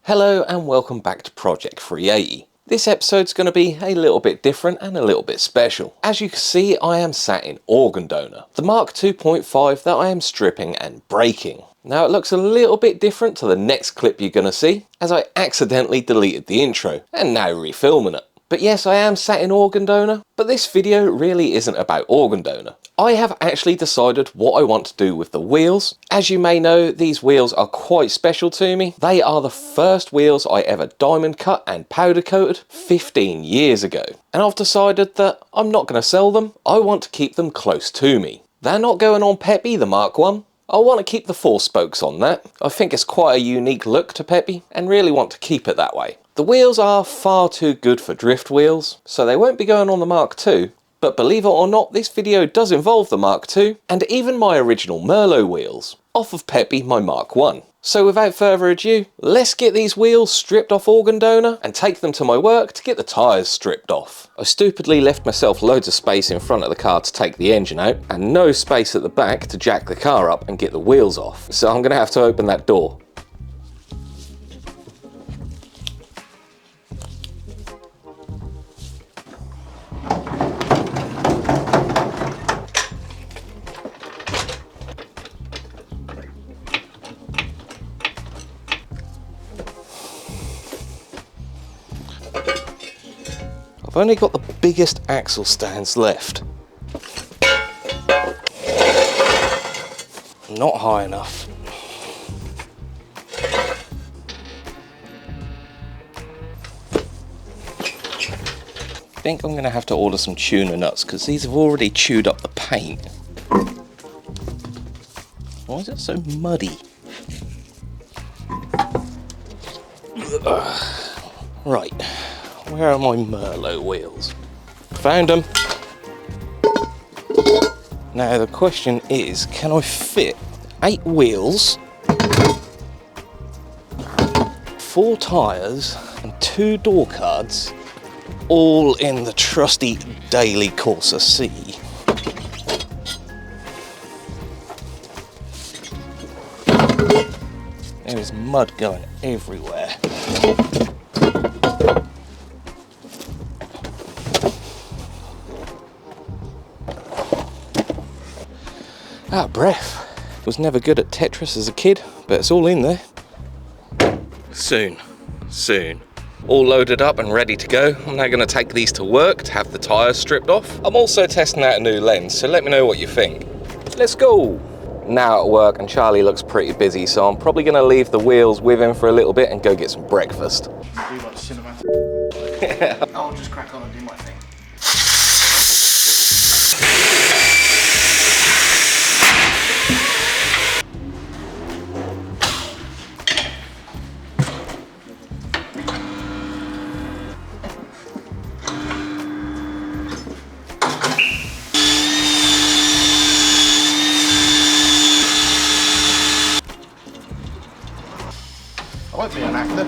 Hello and welcome back to Project 380. This episode's going to be a little bit different and a little bit special. As you can see, I am sat in Organ Donor, the Mark 2.5 that I am stripping and braking. Now it looks a little bit different to the next clip you're going to see, as I accidentally deleted the intro and now refilming it. But yes, I am sat in Organ Donor, but this video really isn't about Organ Donor. I have actually decided what I want to do with the wheels. As you may know, these wheels are quite special to me. They are the first wheels I ever diamond cut and powder coated 15 years ago. And I've decided that I'm not going to sell them. I want to keep them close to me. They're not going on Peppy, the Mark 1. I want to keep the 4 spokes on that. I think it's quite a unique look to Peppy and really want to keep it that way. The wheels are far too good for drift wheels, so they won't be going on the Mark 2. But believe it or not, this video does involve the Mark 2 and even my original Merlot wheels, off of Peppy, my Mark 1. So without further ado, let's get these wheels stripped off Organ Donor and take them to my work to get the tyres stripped off. I stupidly left myself loads of space in front of the car to take the engine out and no space at the back to jack the car up and get the wheels off. So I'm going to have to open that door. I've only got the biggest axle stands left. Not high enough. I think I'm going to have to order some tuner nuts because these have already chewed up the paint. Why is it so muddy? Right. Where are my Merlot wheels? Found them. Now the question is, can I fit 8 wheels, 4 tyres and 2 door cards all in the trusty Daily Corsa C? There is mud going everywhere. Out of breath. Was never good at Tetris as a kid, but it's all in there. Soon. All loaded up and ready to go. I'm now going to take these to work to have the tyres stripped off. I'm also testing out a new lens, so let me know what you think. Let's go! Now at work and Charlie looks pretty busy, so I'm probably going to leave the wheels with him for a little bit and go get some breakfast. Do like cinematic. I'll just crack on and do my thing. I won't be an actor.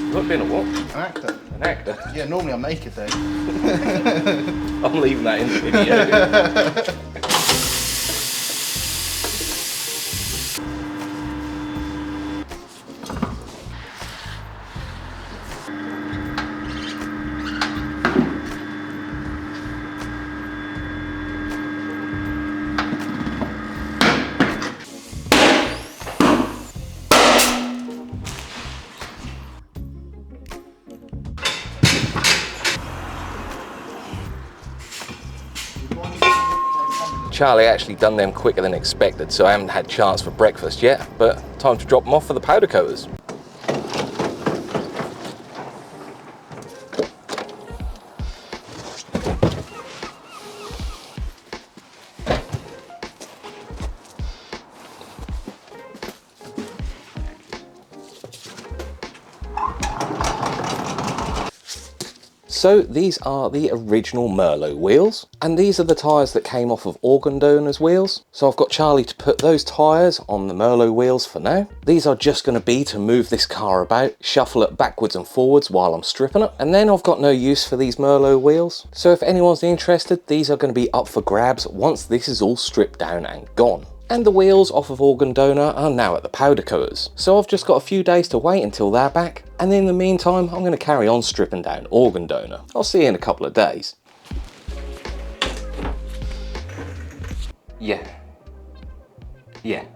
You won't be in a what? An actor. An actor? Yeah, normally I'm naked though. I'm leaving that in the video. Charlie actually done them quicker than expected, so I haven't had chance for breakfast yet, but time to drop them off for the powder coaters. So these are the original Merlot wheels, and these are the tyres that came off of Organ Donor's wheels. So I've got Charlie to put those tyres on the Merlot wheels for now. These are just going to be to move this car about, shuffle it backwards and forwards while I'm stripping it, and then I've got no use for these Merlot wheels. So if anyone's interested, these are going to be up for grabs once this is all stripped down and gone. and the wheels off of organ donor are now at the powder coaters. So I've just got a few days to wait until they're back, and in the meantime I'm going to carry on stripping down organ donor. I'll see you in a couple of days. Yeah,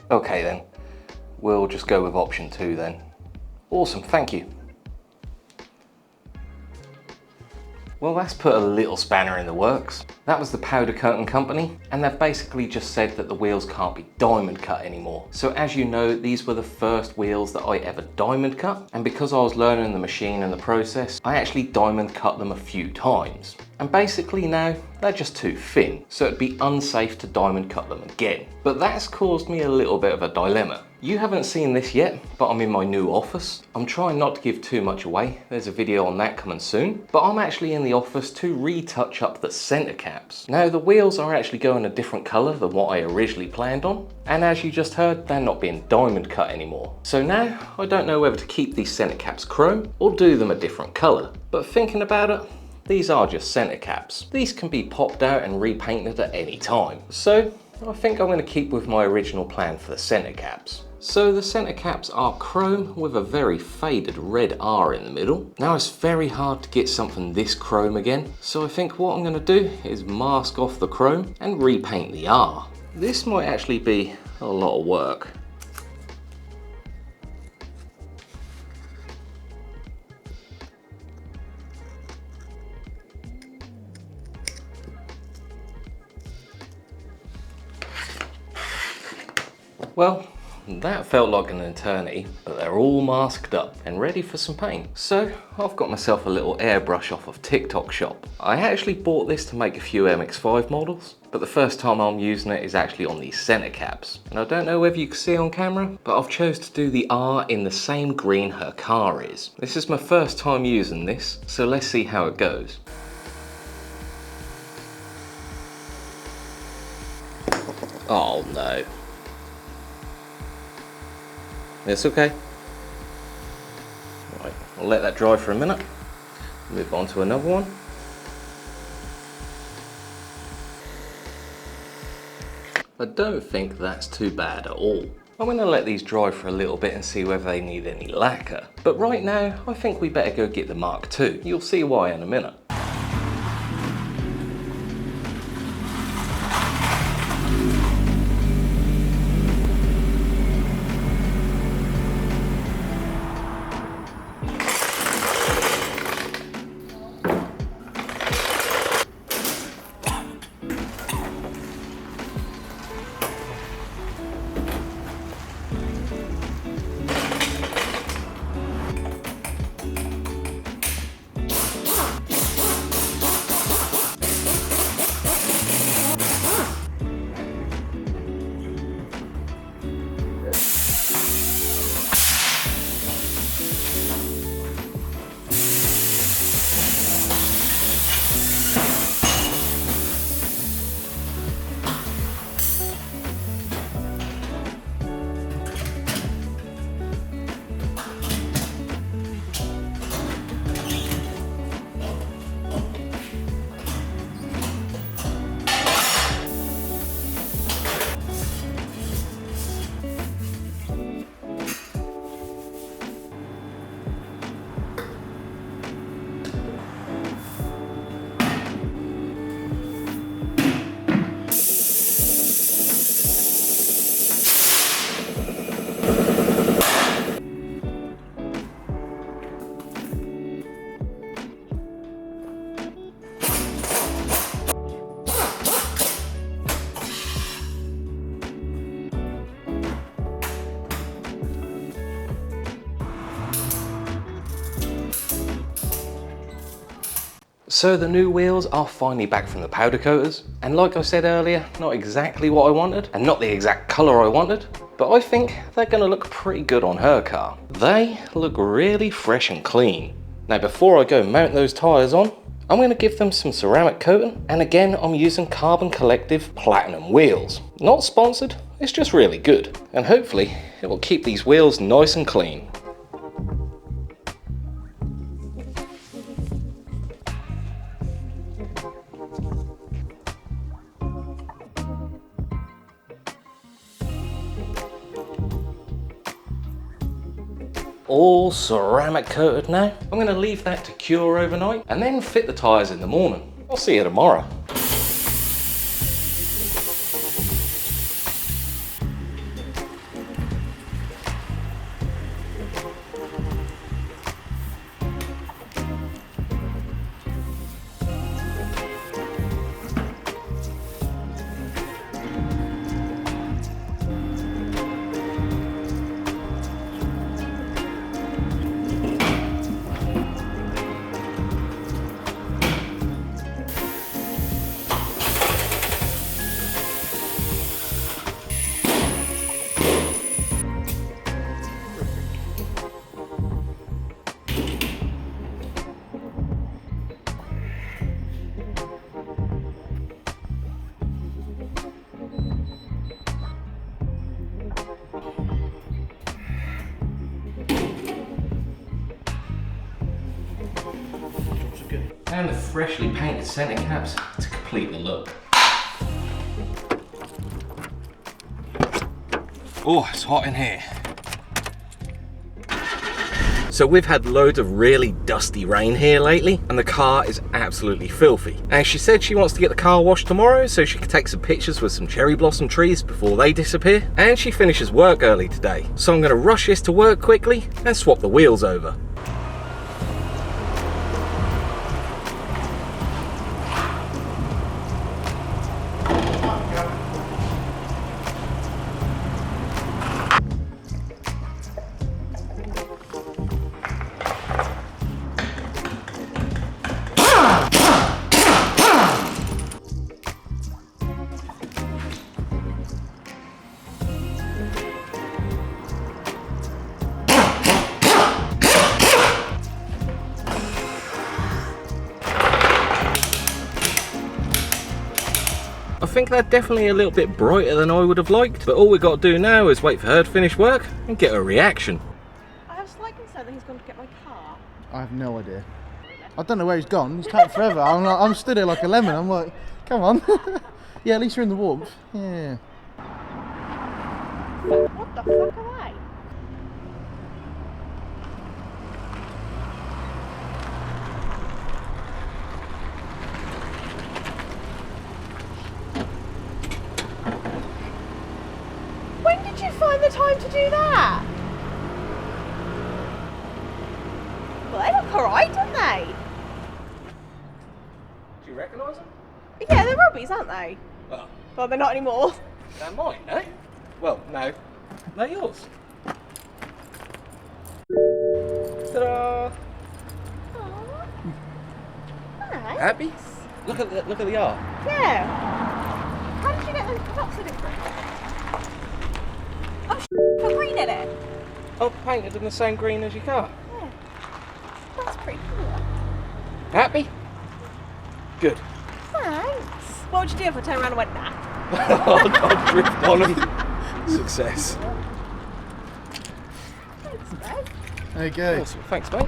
okay then. We'll just go with option 2 then. Awesome, thank you. Well, that's put a little spanner in the works. That was the powder coating company, and they've basically just said that the wheels can't be diamond cut anymore. So as you know, these were the first wheels that I ever diamond cut, and because I was learning the machine and the process, I actually diamond cut them a few times. And basically now, they're just too thin, so it'd be unsafe to diamond cut them again. But that's caused me a little bit of a dilemma. You haven't seen this yet, but I'm in my new office. I'm trying not to give too much away. There's a video on that coming soon. But I'm actually in the office to retouch up the center caps. Now the wheels are actually going a different color than what I originally planned on. And as you just heard, they're not being diamond cut anymore. So now I don't know whether to keep these center caps chrome or do them a different color. But thinking about it, these are just center caps. These can be popped out and repainted at any time. So I think I'm going to keep with my original plan for the center caps. So the center caps are chrome with a very faded red R in the middle. Now it's very hard to get something this chrome again, so I think what I'm going to do is mask off the chrome and repaint the R. This might actually be a lot of work. Well, that felt like an eternity, but they're all masked up and ready for some paint. So I've got myself a little airbrush off of TikTok shop. I actually bought this to make a few MX5 models, but the first time I'm using it is actually on these center caps. And I don't know whether you can see on camera, but I've chose to do the R in the same green her car is. This is my first time using this, so let's see how it goes. Oh no. It's okay. Right, I'll let that dry for a minute. Move on to another one. I don't think that's too bad at all. I'm going to let these dry for a little bit and see whether they need any lacquer. But right now, I think we better go get the Mark II. You'll see why in a minute. So the new wheels are finally back from the powder coaters, and like I said earlier, not exactly what I wanted and not the exact colour I wanted, but I think they're going to look pretty good on her car. They look really fresh and clean. Now before I go mount those tyres on, I'm going to give them some ceramic coating, and again I'm using Carbon Collective Platinum wheels. Not sponsored, it's just really good, and hopefully it will keep these wheels nice and clean. all ceramic coated now. I'm going to leave that to cure overnight and then fit the tyres in the morning. I'll see you tomorrow. And the freshly painted centre caps to complete the look. Oh, it's hot in here. So we've had loads of really dusty rain here lately and the car is absolutely filthy. And she said she wants to get the car washed tomorrow so she can take some pictures with some cherry blossom trees before they disappear. And she finishes work early today. So I'm going to rush this to work quickly and swap the wheels over. I think they're definitely a little bit brighter than I would have liked, but all we've got to do now is wait for her to finish work and get a reaction. I was slightly concerned that he's going to get my car. I have no idea. I don't know where he's gone. He's taken forever. I'm stood here like a lemon. I'm like, come on. Yeah, at least you're in the warmth. Yeah. What the fuck are they? When did you find the time to do that? Well, they look alright, don't they? Do you recognise them? Yeah, they're Robbie's, aren't they? Well, Well, they're not anymore. they're mine, eh? Well, no, they're yours. Ta-da! Aww. Nice. Happy? Look at the art. Yeah. How did you get those tops so different? Oh, got green in it. Oh, painted in the same green as your car. Yeah. That's pretty cool. Happy? Good. Thanks. What would you do if I turned around and went, nah? I'll drift on them. Success. Thanks, babe. There you go. Awesome. Thanks, mate.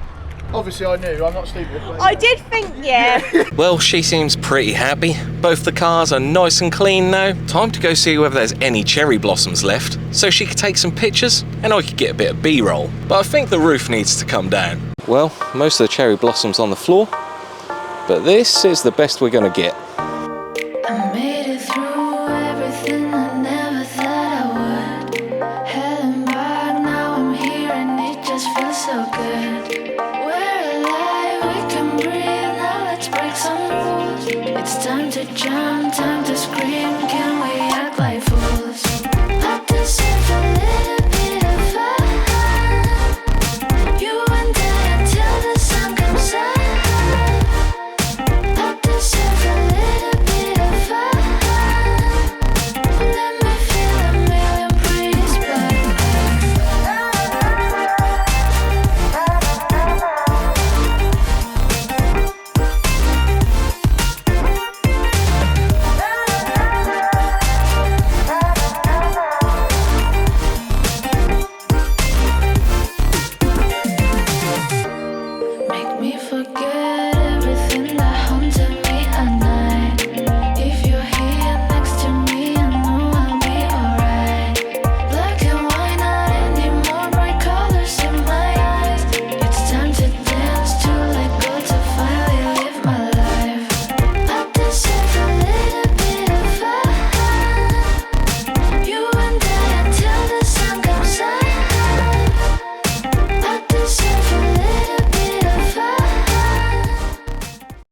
Obviously I knew. I'm not stupid. But I did think, yeah. Well, she seems pretty happy. Both the cars are nice and clean now. Time to go see whether there's any cherry blossoms left, so she could take some pictures and I could get a bit of B-roll. But I think the roof needs to come down. Well, most of the cherry blossoms on the floor, but this is the best we're gonna get. I made it through everything I never thought I would. Heading back, now I'm here and it just feels so good. We're alive, we can breathe, now let's break some rules. It's time to jump.